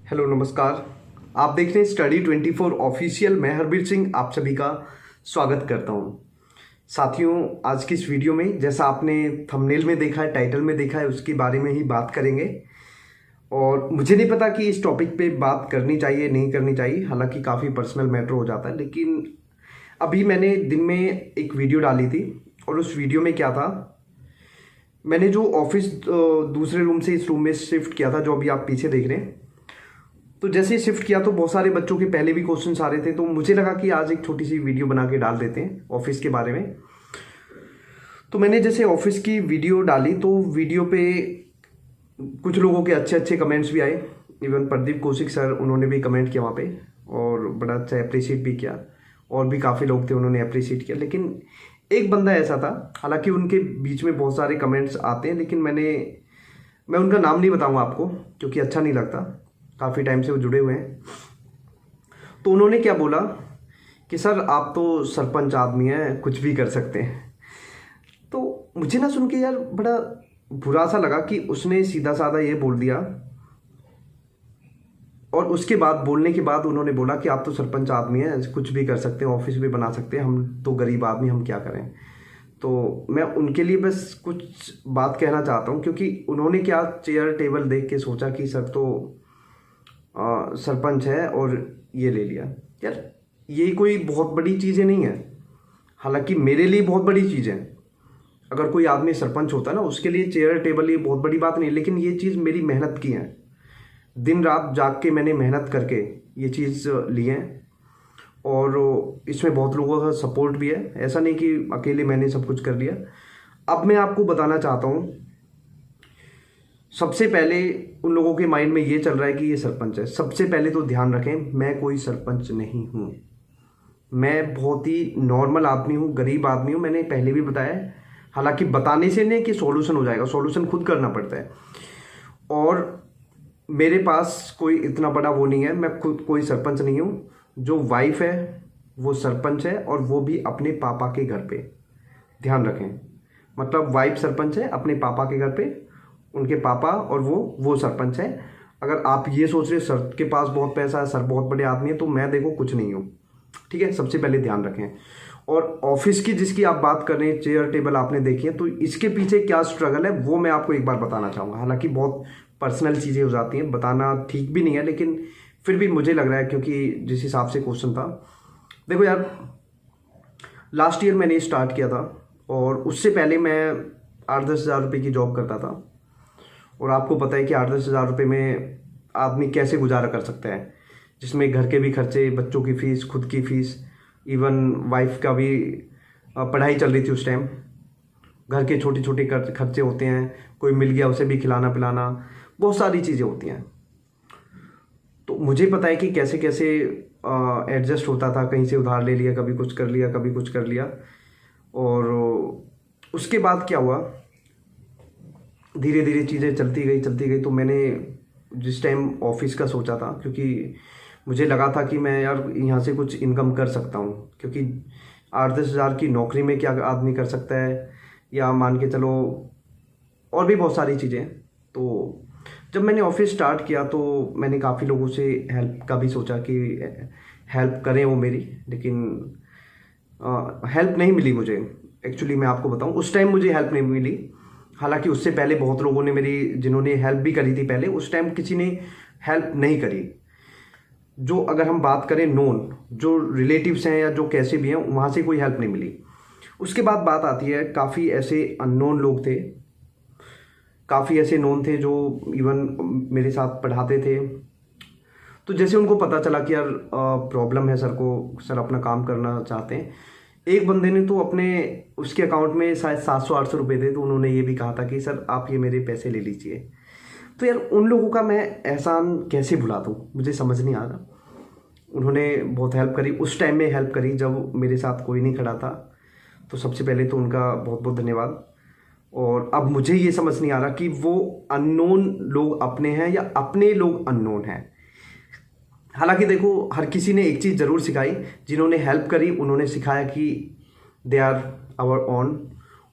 Hello नमस्कार। आप देख रहे हैं स्टडी 24 ऑफिशियल। मैं हरबीर सिंह आप सभी का स्वागत करता हूं। साथियों, आज की इस वीडियो में जैसा आपने थंबनेल में देखा है, टाइटल में देखा है, उसके बारे में ही बात करेंगे। और मुझे नहीं पता कि इस टॉपिक पे बात करनी चाहिए नहीं करनी चाहिए, हालांकि काफ़ी पर्सनल मैटर हो जाता है। लेकिन अभी मैंने दिन में एक वीडियो डाली थी और उस वीडियो में क्या था, मैंने जो ऑफिस दूसरे रूम से इस रूम में शिफ्ट किया था, जो अभी आप पीछे देख रहे हैं, तो जैसे शिफ्ट किया तो बहुत सारे बच्चों के पहले भी क्वेश्चंस आ रहे थे, तो मुझे लगा कि आज एक छोटी सी वीडियो बना के डाल देते हैं ऑफिस के बारे में। तो मैंने जैसे ऑफिस की वीडियो डाली तो वीडियो पे कुछ लोगों के अच्छे अच्छे कमेंट्स भी आए। इवन प्रदीप कौशिक सर, उन्होंने भी कमेंट किया वहाँ पे और बड़ा अच्छा अप्रिशिएट भी किया। और भी काफ़ी लोग थे, उन्होंने अप्रिशिएट किया। लेकिन एक बंदा ऐसा था, हालांकि उनके बीच में बहुत सारे कमेंट्स आते हैं, लेकिन मैं उनका नाम नहीं बताऊँगा आपको, क्योंकि अच्छा नहीं लगता। काफ़ी टाइम से वो जुड़े हुए हैं। तो उन्होंने क्या बोला कि सर आप तो सरपंच आदमी हैं, कुछ भी कर सकते हैं। तो मुझे ना सुन के यार बड़ा बुरा सा लगा कि उसने सीधा साधा ये बोल दिया। और उसके बाद बोलने के बाद उन्होंने बोला कि आप तो सरपंच आदमी हैं, कुछ भी कर सकते हैं, ऑफिस भी बना सकते हैं, हम तो गरीब आदमी, हम क्या करें। तो मैं उनके लिए बस कुछ बात कहना चाहता हूँ, क्योंकि उन्होंने क्या चेयर टेबल देख के सोचा कि सर तो सरपंच है और ये ले लिया। यार ये कोई बहुत बड़ी चीज़ें नहीं है, हालांकि मेरे लिए बहुत बड़ी चीज़ है। अगर कोई आदमी सरपंच होता है ना, उसके लिए चेयर टेबल ये बहुत बड़ी बात नहीं है। लेकिन ये चीज़ मेरी मेहनत की है, दिन रात जाग के मैंने मेहनत करके ये चीज़ ली है। और इसमें बहुत लोगों का सपोर्ट भी है, ऐसा नहीं कि अकेले मैंने सब कुछ कर लिया। अब मैं आपको बताना चाहता हूँ, सबसे पहले उन लोगों के माइंड में ये चल रहा है कि ये सरपंच है। सबसे पहले तो ध्यान रखें, मैं कोई सरपंच नहीं हूँ। मैं बहुत ही नॉर्मल आदमी हूँ, गरीब आदमी हूँ, मैंने पहले भी बताया है। हालांकि बताने से नहीं कि सॉल्यूशन हो जाएगा, सॉल्यूशन खुद करना पड़ता है। और मेरे पास कोई इतना बड़ा वो नहीं है, मैं खुद कोई सरपंच नहीं हूँ। जो वाइफ है वो सरपंच है, और वो भी अपने पापा के घर पे। ध्यान रखें, मतलब वाइफ सरपंच है अपने पापा के घर पे, उनके पापा और वो सरपंच है। अगर आप ये सोच रहे सर के पास बहुत पैसा है, सर बहुत बड़े आदमी है, तो मैं देखो कुछ नहीं हूँ। ठीक है, सबसे पहले ध्यान रखें। और ऑफिस की जिसकी आप बात कर रहे हैं, चेयर टेबल आपने देखी है, तो इसके पीछे क्या स्ट्रगल है वो मैं आपको एक बार बताना चाहूँगा। हालांकि बहुत पर्सनल चीज़ें हो जाती हैं, बताना ठीक भी नहीं है, लेकिन फिर भी मुझे लग रहा है, क्योंकि जिस हिसाब से क्वेश्चन था। देखो यार, लास्ट ईयर मैंने स्टार्ट किया था, और उससे पहले मैं 8-10 हज़ार रुपये की जॉब करता था। और आपको पता है कि 8-10 हज़ार रुपये में आदमी कैसे गुजारा कर सकता है, जिसमें घर के भी खर्चे, बच्चों की फ़ीस, खुद की फ़ीस, इवन वाइफ का भी पढ़ाई चल रही थी उस टाइम। घर के छोटे छोटे खर्चे होते हैं, कोई मिल गया उसे भी खिलाना पिलाना, बहुत सारी चीज़ें होती हैं। तो मुझे पता है कि कैसे कैसे एडजस्ट होता था, कहीं से उधार ले लिया, कभी कुछ कर लिया, कभी कुछ कर लिया। और उसके बाद क्या हुआ, धीरे धीरे चीज़ें चलती गई। तो मैंने जिस टाइम ऑफिस का सोचा था, क्योंकि मुझे लगा था कि मैं यार यहाँ से कुछ इनकम कर सकता हूँ, क्योंकि 8-10 हज़ार की नौकरी में क्या आदमी कर सकता है, या मान के चलो और भी बहुत सारी चीज़ें। तो जब मैंने ऑफिस स्टार्ट किया तो मैंने काफ़ी लोगों से हेल्प का भी सोचा कि हेल्प करें वो मेरी, लेकिन हेल्प नहीं मिली मुझे। एक्चुअली मैं आपको बताऊँ, उस टाइम मुझे हेल्प नहीं मिली। हालांकि उससे पहले बहुत लोगों ने जिन्होंने हेल्प भी करी थी पहले, उस टाइम किसी ने हेल्प नहीं करी। जो अगर हम बात करें नोन, जो रिलेटिव्स हैं या जो कैसे भी हैं, वहाँ से कोई हेल्प नहीं मिली। उसके बाद बात आती है, काफ़ी ऐसे अननोन लोग थे, काफ़ी ऐसे नोन थे जो इवन मेरे साथ पढ़ाते थे। तो जैसे उनको पता चला कि यार प्रॉब्लम है सर को, सर अपना काम करना चाहते हैं। एक बंदे ने तो अपने उसके अकाउंट में शायद 700-800 रुपये थे, तो उन्होंने ये भी कहा था कि सर आप ये मेरे पैसे ले लीजिए। तो यार उन लोगों का मैं एहसान कैसे भुला दूँ, मुझे समझ नहीं आ रहा। उन्होंने बहुत हेल्प करी, उस टाइम में हेल्प करी जब मेरे साथ कोई नहीं खड़ा था। तो सबसे पहले तो उनका बहुत बहुत धन्यवाद। और अब मुझे ये समझ नहीं आ रहा कि वो अननोन लोग अपने हैं या अपने लोग अननोन हैं। हालांकि देखो, हर किसी ने एक चीज़ ज़रूर सिखाई, जिन्होंने हेल्प करी उन्होंने सिखाया कि दे आर आवर ओन,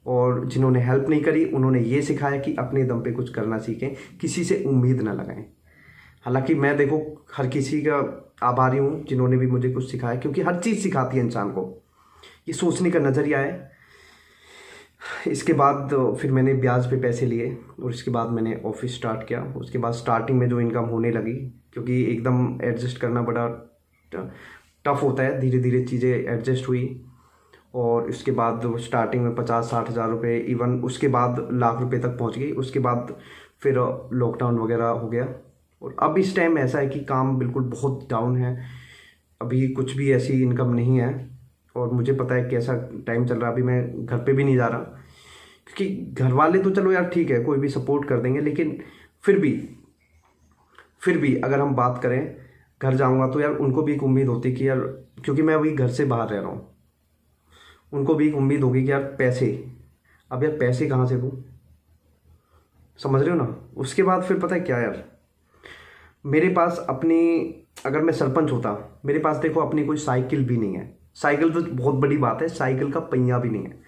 और जिन्होंने हेल्प नहीं करी उन्होंने ये सिखाया कि अपने दम पे कुछ करना सीखें, किसी से उम्मीद ना लगाएं। हालांकि मैं देखो हर किसी का आभारी हूँ जिन्होंने भी मुझे कुछ सिखाया, क्योंकि हर चीज़ सिखाती है इंसान को। ये सोचने का नज़रिया है। इसके बाद फिर मैंने ब्याज पे पैसे लिए और इसके बाद मैंने ऑफिस स्टार्ट किया। उसके बाद स्टार्टिंग में जो इनकम होने लगी, क्योंकि एकदम एडजस्ट करना बड़ा टफ होता है, धीरे धीरे चीज़ें एडजस्ट हुई। और इसके बाद स्टार्टिंग में 50-60 हज़ार रुपये, इवन उसके बाद लाख रुपए तक पहुंच गई। उसके बाद फिर लॉकडाउन वगैरह हो गया और अब इस टाइम ऐसा है कि काम बिल्कुल बहुत डाउन है। अभी कुछ भी ऐसी इनकम नहीं है और मुझे पता है कैसा टाइम चल रहा है। अभी मैं घर पे भी नहीं जा रहा, क्योंकि घर वाले तो चलो यार ठीक है, कोई भी सपोर्ट कर देंगे, लेकिन फिर भी अगर हम बात करें, घर जाऊंगा तो यार उनको भी एक उम्मीद होती कि यार, क्योंकि मैं अभी घर से बाहर रह रहा हूँ, उनको भी एक उम्मीद होगी कि यार पैसे, अब यार पैसे कहाँ से दूँ, समझ रहे हो ना। उसके बाद फिर पता है क्या यार, मेरे पास अपनी, अगर मैं सरपंच होता, मेरे पास देखो अपनी कोई साइकिल भी नहीं है। साइकिल तो बहुत बड़ी बात है, साइकिल का पहिया भी नहीं है।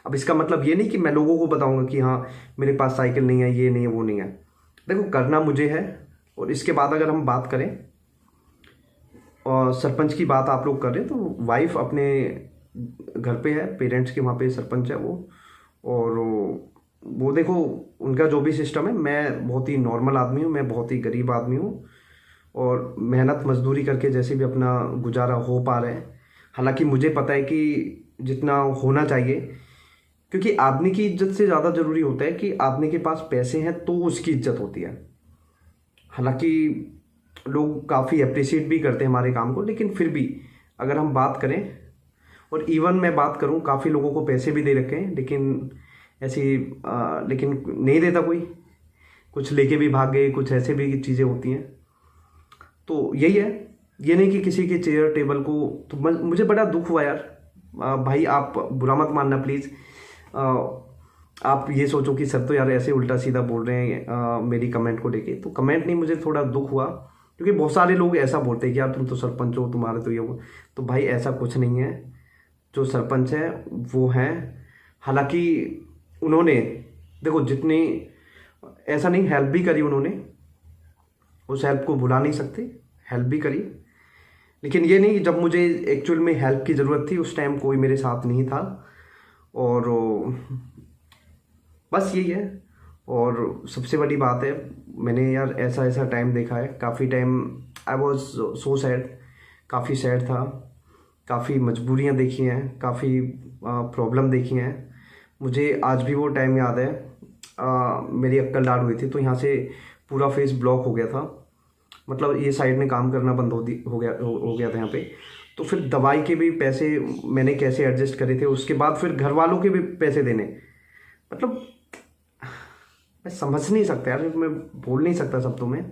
अब इसका मतलब ये नहीं कि मैं लोगों को बताऊंगा कि हाँ मेरे पास साइकिल नहीं है, ये नहीं है, वो नहीं है। देखो करना मुझे है। और इसके बाद अगर हम बात करें, और सरपंच की बात आप लोग कर रहे हैं, तो वाइफ अपने घर पे है, पेरेंट्स के वहाँ पे सरपंच है वो। और वो देखो उनका जो भी सिस्टम है, मैं बहुत ही नॉर्मल आदमी हूँ, मैं बहुत ही गरीब आदमी हूँ और मेहनत मजदूरी करके जैसे भी अपना गुजारा हो पा रहे हैं। हालांकि मुझे पता है कि जितना होना चाहिए, क्योंकि आदमी की इज्जत से ज़्यादा ज़रूरी होता है कि आदमी के पास पैसे हैं तो उसकी इज्जत होती है। हालांकि लोग काफ़ी अप्रिशिएट भी करते हैं हमारे काम को, लेकिन फिर भी अगर हम बात करें, और इवन मैं बात करूं, काफ़ी लोगों को पैसे भी दे रखे हैं, लेकिन ऐसी लेकिन नहीं देता कोई, कुछ लेके भी भाग गए, कुछ ऐसे भी चीज़ें होती हैं। तो यही है, ये नहीं कि किसी के चेयर टेबल को, तो मुझे बड़ा दुख हुआ यार। भाई आप बुरा मत मानना प्लीज़। आप ये सोचो कि सर तो यार ऐसे उल्टा सीधा बोल रहे हैं मेरी कमेंट को लेके, तो कमेंट नहीं, मुझे थोड़ा दुख हुआ, क्योंकि बहुत सारे लोग ऐसा बोलते हैं कि यार तुम तो सरपंच हो, तुम्हारे तो ये हो। तो भाई ऐसा कुछ नहीं है, जो सरपंच है वो हैं। हालांकि उन्होंने देखो जितनी, ऐसा नहीं, हेल्प भी करी उन्होंने, उस हेल्प को भुला नहीं सकते, हेल्प भी करी। लेकिन ये नहीं कि जब मुझे एक्चुअल में हेल्प की ज़रूरत थी उस टाइम कोई मेरे साथ नहीं था। और बस यही है। और सबसे बड़ी बात है, मैंने यार ऐसा ऐसा टाइम देखा है, काफ़ी time I was so sad, काफ़ी सैड था, काफ़ी मजबूरियाँ देखी हैं, काफ़ी प्रॉब्लम देखी हैं। मुझे आज भी वो टाइम याद है। मेरी अक्कल डाउन हुई थी, तो यहाँ से पूरा फेस ब्लॉक हो गया था, मतलब ये साइड में काम करना बंद हो गया था यहाँ पे। तो फिर दवाई के भी पैसे मैंने कैसे एडजस्ट करे थे, उसके बाद फिर घर वालों के भी पैसे देने, मतलब मैं समझ नहीं सकता यार, मैं बोल नहीं सकता शब्दों में।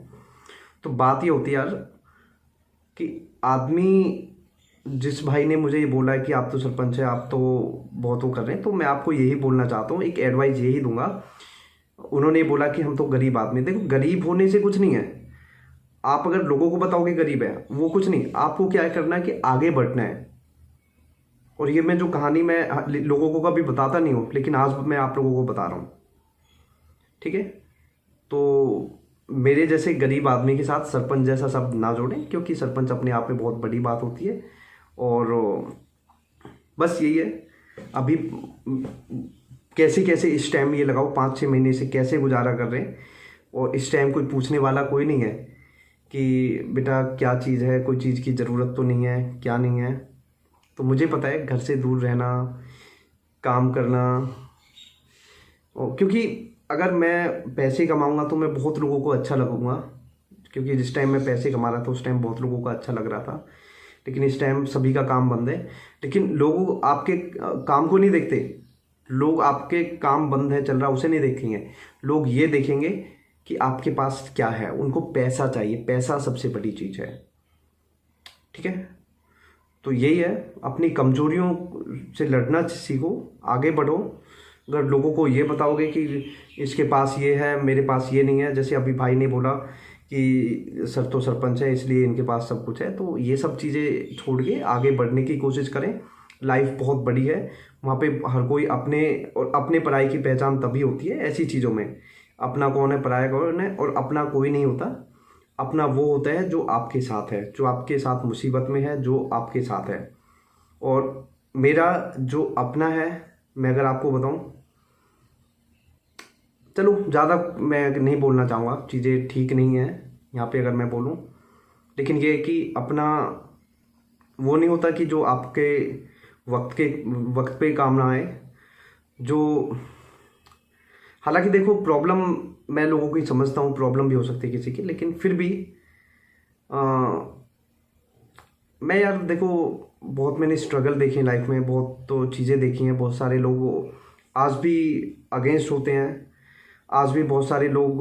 तो बात ये होती है यार कि आदमी, जिस भाई ने मुझे ये बोला है कि आप तो सरपंच है, आप तो बहुत वो कर रहे हैं, तो मैं आपको यही बोलना चाहता हूँ, एक एडवाइस यही दूंगा। उन्होंने बोला कि हम तो गरीब आदमी, देखो गरीब होने से कुछ नहीं है। आप अगर लोगों को बताओगे गरीब है, वो कुछ नहीं, आपको क्या करना है कि आगे बढ़ना है। और ये मैं जो कहानी मैं लोगों को कभी बताता नहीं हूँ, लेकिन आज मैं आप लोगों को बता रहा हूँ, ठीक है। तो मेरे जैसे गरीब आदमी के साथ सरपंच जैसा सब ना जोड़ें, क्योंकि सरपंच अपने आप में बहुत बड़ी बात होती है। और बस यही है। अभी कैसे कैसे इस टाइम ये लगाओ, 5-6 महीने से कैसे गुजारा कर रहे हैं, और इस टाइम कोई पूछने वाला कोई नहीं है कि बेटा क्या चीज़ है, कोई चीज़ की ज़रूरत तो नहीं है, क्या नहीं है। तो मुझे पता है घर से दूर रहना, काम करना, और क्योंकि अगर मैं पैसे कमाऊंगा तो मैं बहुत लोगों को अच्छा लगूंगा, क्योंकि जिस टाइम मैं पैसे कमा रहा था उस टाइम बहुत लोगों को अच्छा लग रहा था। लेकिन इस टाइम सभी का काम बंद है। लेकिन लोग आपके काम को नहीं देखते, लोग आपके काम बंद है चल रहा उसे नहीं देखेंगे, लोग ये देखेंगे कि आपके पास क्या है। उनको पैसा चाहिए, पैसा सबसे बड़ी चीज़ है, ठीक है। तो यही है, अपनी कमजोरियों से लड़ना सीखो, आगे बढ़ो। अगर लोगों को ये बताओगे कि इसके पास ये है, मेरे पास ये नहीं है, जैसे अभी भाई ने बोला कि सर तो सरपंच है इसलिए इनके पास सब कुछ है, तो ये सब चीज़ें छोड़ के आगे बढ़ने की कोशिश करें। लाइफ बहुत बड़ी है, वहाँ पे हर कोई अपने और अपने पराई की पहचान तभी होती है ऐसी चीज़ों में। अपना कौन है, पराया कौन है, और अपना कोई नहीं होता। अपना वो होता है जो आपके साथ है, जो आपके साथ मुसीबत में है, जो आपके साथ है। और मेरा जो अपना है, मैं अगर आपको बताऊं, चलो ज़्यादा मैं नहीं बोलना चाहूँगा, चीज़ें ठीक नहीं है यहाँ पे अगर मैं बोलूँ, लेकिन ये है कि अपना वो नहीं होता कि जो आपके वक्त पे काम ना आए। जो हालांकि देखो, प्रॉब्लम मैं लोगों की समझता हूँ, प्रॉब्लम भी हो सकती है किसी की, लेकिन फिर भी आ, मैं यार देखो, बहुत मैंने स्ट्रगल देखे हैं लाइफ में, बहुत तो चीज़ें देखी हैं, बहुत सारे लोग आज भी अगेंस्ट होते हैं। आज भी बहुत सारे लोग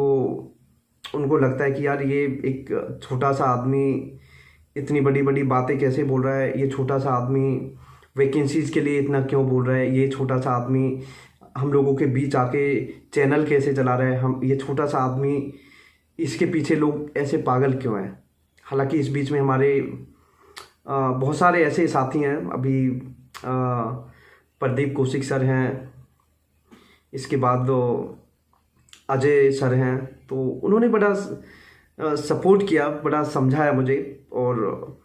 उनको लगता है कि यार ये एक छोटा सा आदमी इतनी बड़ी बड़ी बातें कैसे बोल रहा है, ये छोटा सा आदमी वैकेंसीज़ के लिए इतना क्यों बोल रहा है, ये छोटा सा आदमी हम लोगों के बीच आके चैनल कैसे चला रहा है, हम ये छोटा सा आदमी, इसके पीछे लोग ऐसे पागल क्यों हैं। हालांकि इस बीच में हमारे बहुत सारे ऐसे साथी हैं अभी, प्रदीप कौशिक सर हैं, इसके बाद अजय सर हैं, तो उन्होंने बड़ा सपोर्ट किया, बड़ा समझाया मुझे। और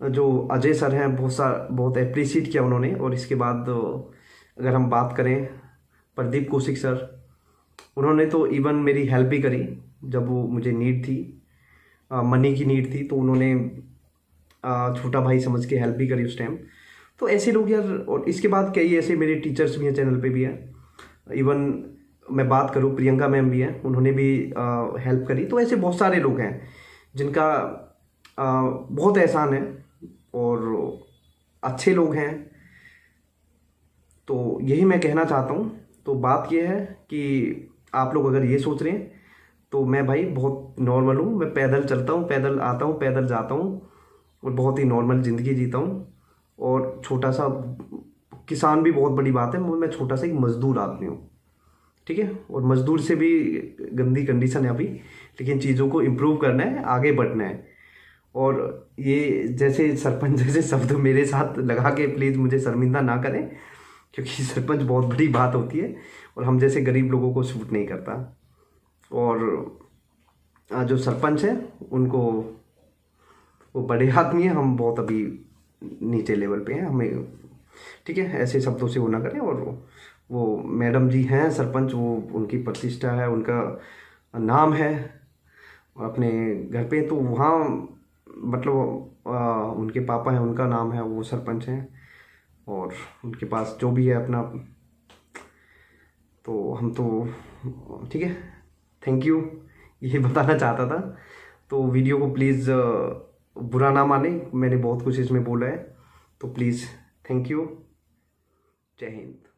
जो अजय सर हैं, बहुत अप्रिशिएट किया उन्होंने। और इसके बाद अगर हम बात करें प्रदीप कौशिक सर, उन्होंने तो इवन मेरी हेल्प भी करी जब वो मुझे नीड थी, मनी की नीड थी, तो उन्होंने छोटा भाई समझ के हेल्प भी करी उस टाइम। तो ऐसे लोग यार, और इसके बाद कई ऐसे मेरे टीचर्स भी हैं, चैनल पे भी हैं। इवन मैं बात करूँ, प्रियंका मैम भी हैं, उन्होंने भी हेल्प करी। तो ऐसे बहुत सारे लोग हैं जिनका बहुत एहसान है और अच्छे लोग हैं। तो यही मैं कहना चाहता हूँ। तो बात यह है कि आप लोग अगर ये सोच रहे हैं, तो मैं भाई बहुत नॉर्मल हूँ, मैं पैदल चलता हूँ, पैदल आता हूँ, पैदल जाता हूँ, और बहुत ही नॉर्मल ज़िंदगी जीता हूँ। और छोटा सा किसान भी बहुत बड़ी बात है, मैं छोटा सा एक मज़दूर आदमी हूँ, ठीक है। और मज़दूर से भी गंदी कंडीशन है अभी, लेकिन चीज़ों को इम्प्रूव करना है, आगे बढ़ना है। और ये जैसे सरपंच जैसे शब्द मेरे साथ लगा के प्लीज़ मुझे शर्मिंदा ना करें, क्योंकि सरपंच बहुत बड़ी बात होती है और हम जैसे गरीब लोगों को सूट नहीं करता। और जो सरपंच है उनको, वो बड़े आदमी हैं, हम बहुत अभी नीचे लेवल पे हैं, हमें ठीक है ऐसे शब्दों से वो ना करें। और वो मैडम जी हैं सरपंच, वो उनकी प्रतिष्ठा है, उनका नाम है अपने घर पे, तो वहाँ मतलब उनके पापा हैं, उनका नाम है, वो सरपंच हैं, और उनके पास जो भी है अपना, तो हम तो ठीक है। थैंक यू, ये बताना चाहता था। तो वीडियो को प्लीज़ बुरा ना माने, मैंने बहुत कुछ इसमें बोला है, तो प्लीज़ थैंक यू। जय हिंद।